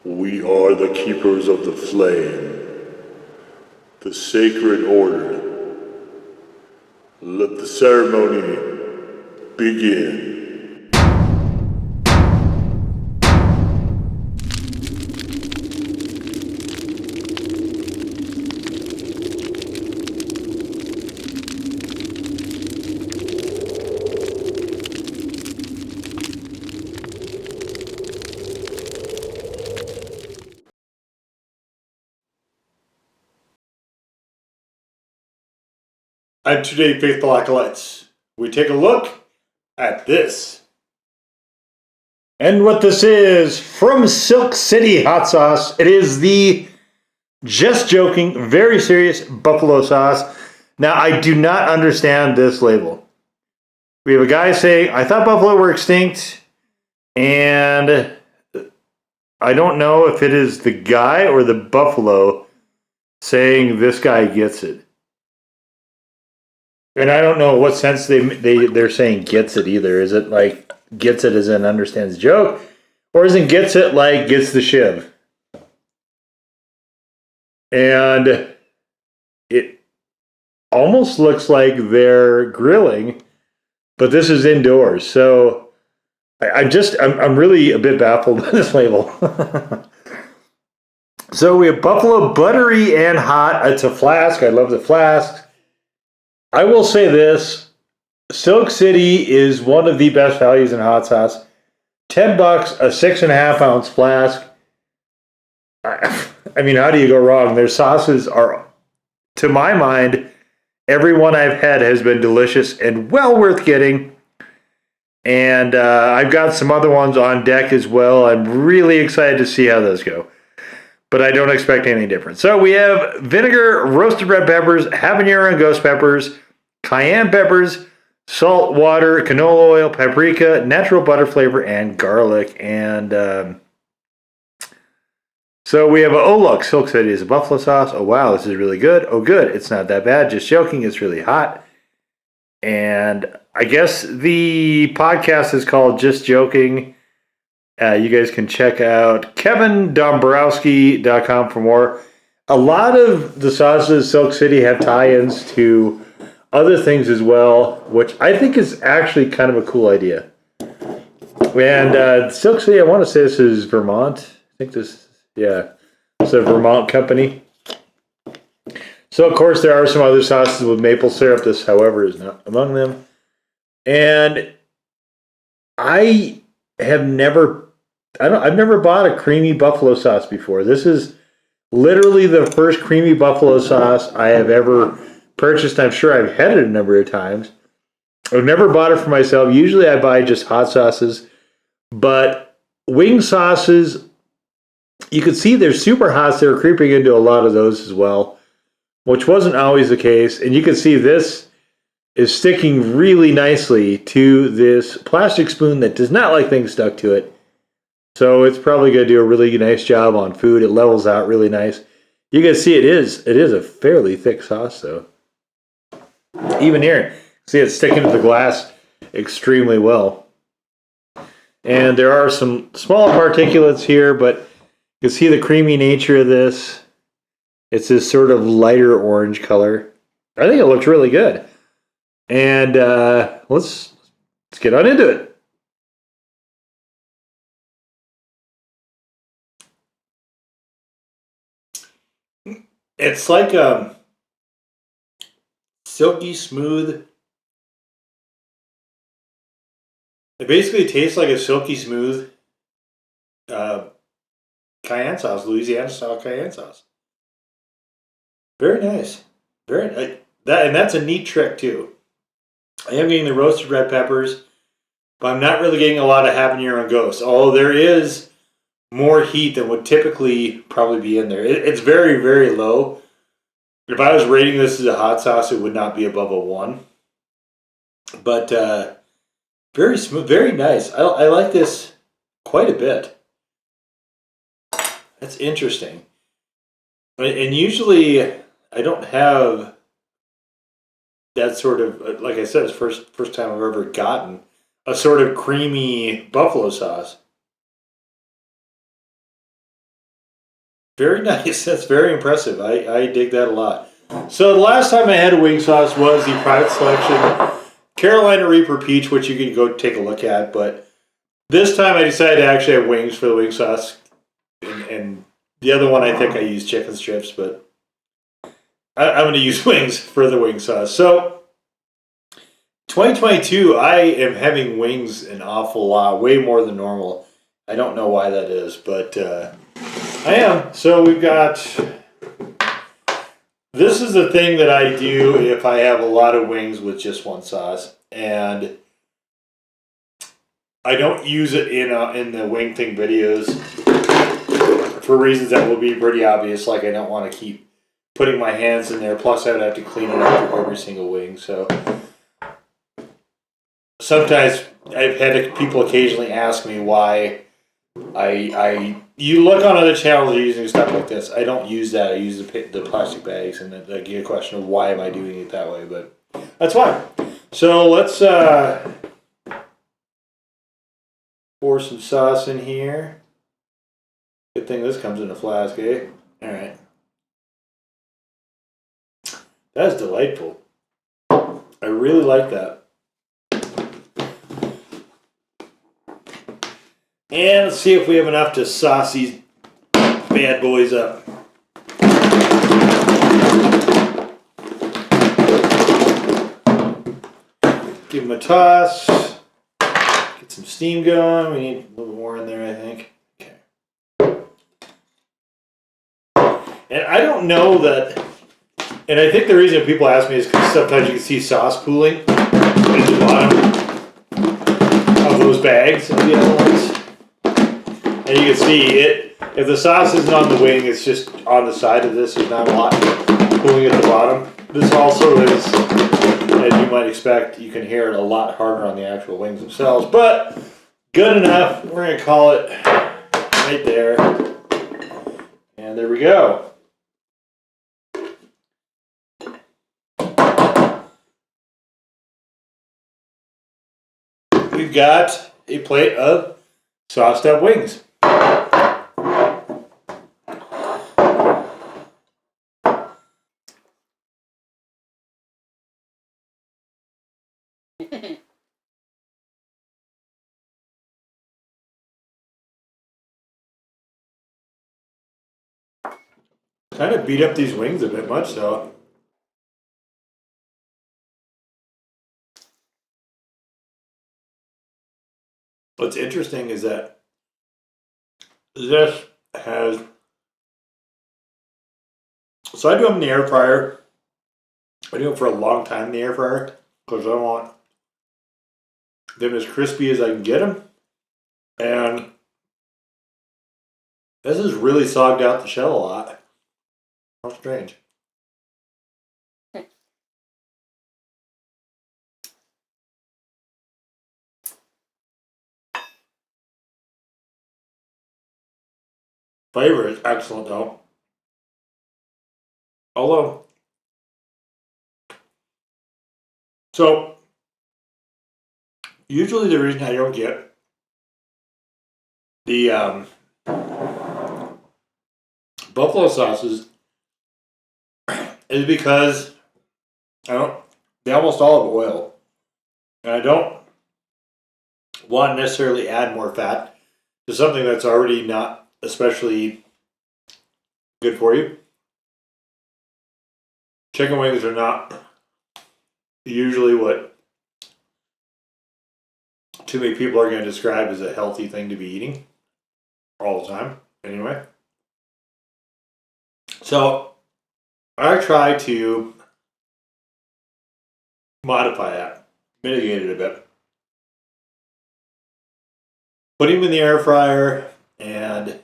We are the keepers of the flame, the sacred order. Let the ceremony begin. And today, faithful acolytes, we take a look at this. And what this is from Silk City Hot Sauce. It is the just joking, very serious buffalo sauce. Now, I do not understand this label. We have a guy saying, I thought buffalo were extinct, and I don't know if it is the guy or the buffalo saying this guy gets it. And I don't know what sense they're saying gets it either. Is it like gets it as in understands the joke? Or is it gets it like gets the shiv? And it almost looks like they're grilling, but this is indoors. So I'm really a bit baffled by this label. So we have buffalo buttery and hot. It's a flask. I love the flask. I will say this, Silk City is one of the best values in hot sauce. $10, a 6.5 ounce flask. I mean, how do you go wrong? Their sauces are, to my mind, every one I've had has been delicious and well worth getting. And I've got some other ones on deck as well. I'm really excited to see how those go. But I don't expect anything different. So we have vinegar, roasted red peppers, habanero and ghost peppers, cayenne peppers, salt, water, canola oil, paprika, natural butter flavor, and garlic. And so we have look, Silk City is a buffalo sauce. Oh, wow, this is really good. Oh, good, it's not that bad. Just joking, it's really hot. And I guess the podcast is called Just Joking. You guys can check out kevindombrowski.com for more. A lot of the sauces Silk City have tie-ins to other things as well, which I think is actually kind of a cool idea. And Silk City, I want to say this is Vermont. I think this, yeah, it's a Vermont company. So, of course, there are some other sauces with maple syrup. This, however, is not among them. And I've never bought a creamy buffalo sauce before. This is literally the first creamy buffalo sauce I have ever purchased. I'm sure I've had it a number of times. I've never bought it for myself. Usually I buy just hot sauces. But wing sauces, you can see they're super hot. So they're creeping into a lot of those as well, which wasn't always the case. And you can see this is sticking really nicely to this plastic spoon that does not like things stuck to it. So it's probably going to do a really nice job on food. It levels out really nice. You can see it is a fairly thick sauce, though. Even here, see it's sticking to the glass extremely well. And there are some small particulates here, but you can see the creamy nature of this. It's this sort of lighter orange color. I think it looks really good. And let's get on into it. It's like a silky smooth. It basically tastes like a silky smooth cayenne sauce, Louisiana style cayenne sauce. Very nice. And that's a neat trick too. I am getting the roasted red peppers, but I'm not really getting a lot of habanero and ghost. Although there is more heat than would typically probably be in there. It's very, very low. If I was rating this as a hot sauce, it would not be above a 1. But very smooth, very nice. I like this quite a bit. That's interesting. And usually I don't have that sort of, like I said, it's first time I've ever gotten a sort of creamy buffalo sauce. Very nice. That's very impressive. I dig that a lot. So the last time I had a wing sauce was the Private Selection Carolina Reaper Peach, which you can go take a look at. But this time I decided to actually have wings for the wing sauce. And the other one I think I used chicken strips, but I'm going to use wings for the wing sauce. So 2022, I am having wings an awful lot, way more than normal. I don't know why that is, but I am. So we've got, this is the thing that I do if I have a lot of wings with just one sauce. And I don't use it in the wing thing videos for reasons that will be pretty obvious. Like I don't want to keep putting my hands in there. Plus I would have to clean it up for every single wing. So sometimes I've had people occasionally ask me why you look on other channels using stuff like this. I don't use that. I use the plastic bags, and I get a question of why am I doing it that way, but that's why. So let's pour some sauce in here. Good thing this comes in a flask, eh? All right. That's delightful. I really like that. And let's see if we have enough to sauce these bad boys up. Give them a toss. Get some steam going. We need a little more in there, I think. Okay. And I don't know that, and I think the reason people ask me is because sometimes you can see sauce pooling in the bottom of those bags of the other ones. And you can see it, if the sauce isn't on the wing, it's just on the side of this. There's not a lot pooling at the bottom. This also is, as you might expect, you can hear it a lot harder on the actual wings themselves. But good enough. We're going to call it right there. And there we go. We've got a plate of sauced up wings. Kind of beat up these wings a bit much, so. What's interesting is that this has, so I do them in the air fryer. I do them for a long time in the air fryer because I want them as crispy as I can get them. And this has really sogged out the shell a lot. How strange. Flavor is excellent though. Although, so usually the reason I don't get the buffalo sauces is because they almost all have oil. And I don't want to necessarily add more fat to something that's already not especially good for you. Chicken wings are not usually what too many people are going to describe as a healthy thing to be eating all the time, anyway. So I try to modify that, mitigate it a bit. Putting them in the air fryer and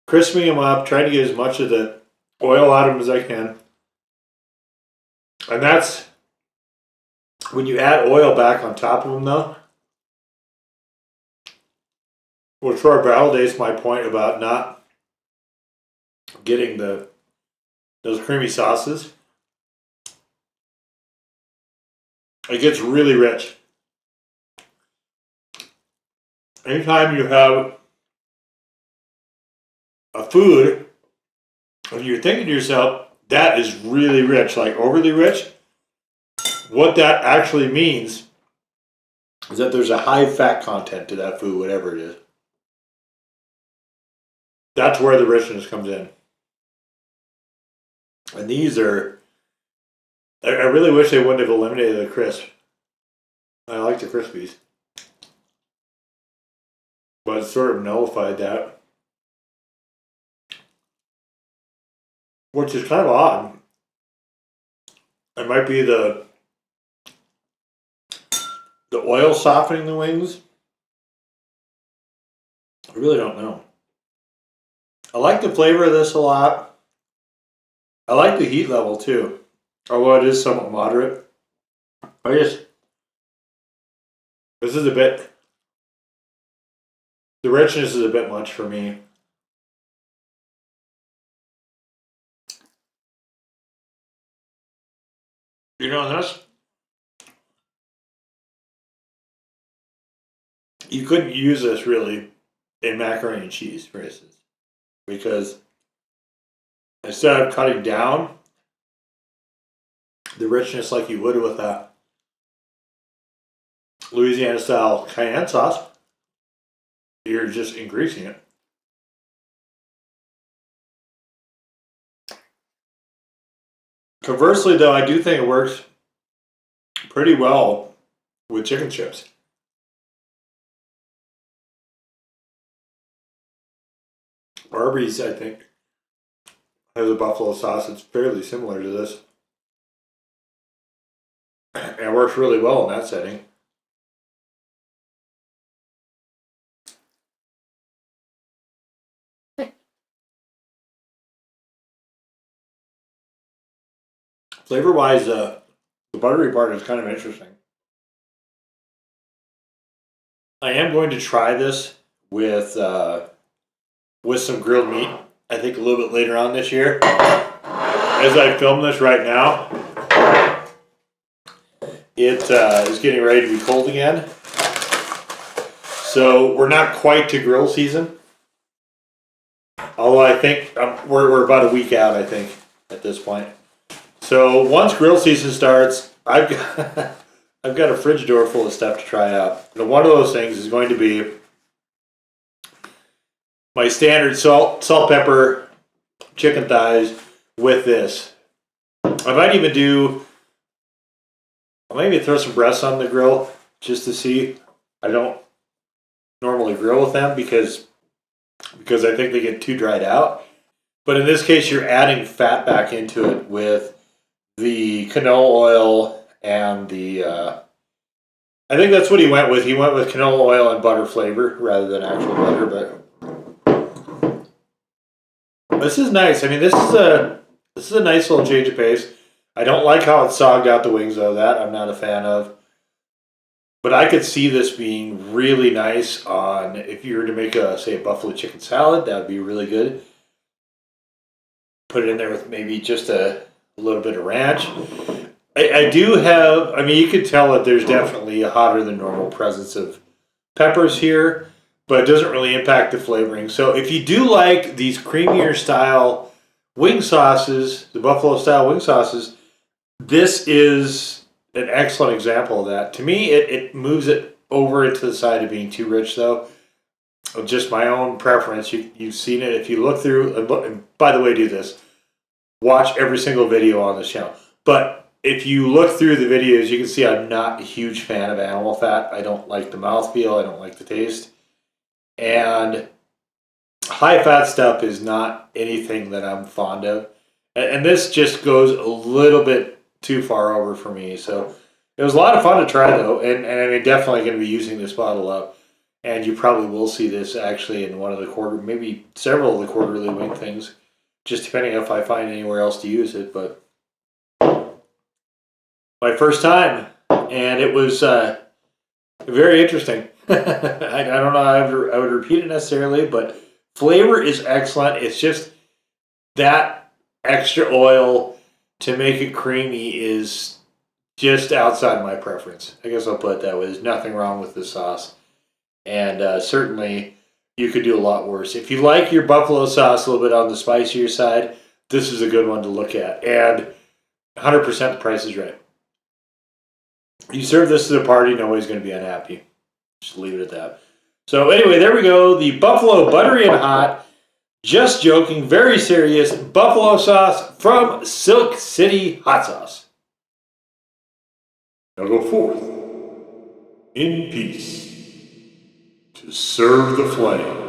crisping them up, trying to get as much of the oil out of them as I can. And that's when you add oil back on top of them though, which sort of validates my point about not getting those creamy sauces. It gets really rich. Anytime you have a food And you're thinking to yourself, that is really rich, like overly rich. What that actually means is that there's a high fat content to that food, whatever it is. That's where the richness comes in. And these are, I really wish they wouldn't have eliminated the crisp. I like the Crispies. But it sort of nullified that. Which is kind of odd. It might be the oil softening the wings. I really don't know. I like the flavor of this a lot. I like the heat level too. Although it is somewhat moderate. This is a bit, the richness is a bit much for me. You know, this, you couldn't use this really in macaroni and cheese, for instance, because instead of cutting down the richness like you would with a Louisiana style cayenne sauce, you're just increasing it. Conversely, though, I do think it works pretty well with chicken strips. Arby's, I think, has a buffalo sauce that's fairly similar to this. And it works really well in that setting. Flavor-wise, the buttery part is kind of interesting. I am going to try this with some grilled meat. I think a little bit later on this year. As I film this right now, it is getting ready to be cold again. So we're not quite to grill season. Although I think we're about a week out, I think, at this point. So once grill season starts, I've got a fridge door full of stuff to try out. And one of those things is going to be my standard salt, pepper, chicken thighs with this. I might even throw some breasts on the grill just to see. I don't normally grill with them because I think they get too dried out. But in this case, you're adding fat back into it with the canola oil and the, I think that's what he went with. He went with canola oil and butter flavor rather than actual butter, but this is nice. I mean, this is a nice little change of pace. I don't like how it sogged out the wings, though. That I'm not a fan of. But I could see this being really nice on, if you were to make a buffalo chicken salad, that would be really good. Put it in there with maybe just a little bit of ranch. I do have, I mean, you could tell that there's definitely a hotter than normal presence of peppers here, but it doesn't really impact the flavoring. So if you do like these creamier style wing sauces, the buffalo style wing sauces, this is an excellent example of that. To me, it moves it over into the side of being too rich, though. Just my own preference. You've seen it. If you look through, and by the way, do this. Watch every single video on this channel. But if you look through the videos, you can see I'm not a huge fan of animal fat. I don't like the mouthfeel. I don't like the taste. And high fat stuff is not anything that I'm fond of. And this just goes a little bit too far over for me. So it was a lot of fun to try, though. And I mean, definitely going to be using this bottle up. And you probably will see this actually in one of the maybe several of the quarterly wing things. Just depending if I find anywhere else to use it, but my first time, and it was very interesting. I don't know how I would repeat it necessarily, but flavor is excellent. It's just that extra oil to make it creamy is just outside my preference. I guess I'll put it that way. There's nothing wrong with the sauce, and certainly you could do a lot worse. If you like your buffalo sauce a little bit on the spicier side, this is a good one to look at. And 100% the price is right. You serve this to the party, nobody's going to be unhappy. Just leave it at that. So anyway, there we go. The Buffalo Buttery and Hot, just joking, very serious buffalo sauce from Silk City Hot Sauce. Now go forth in peace to serve the flame.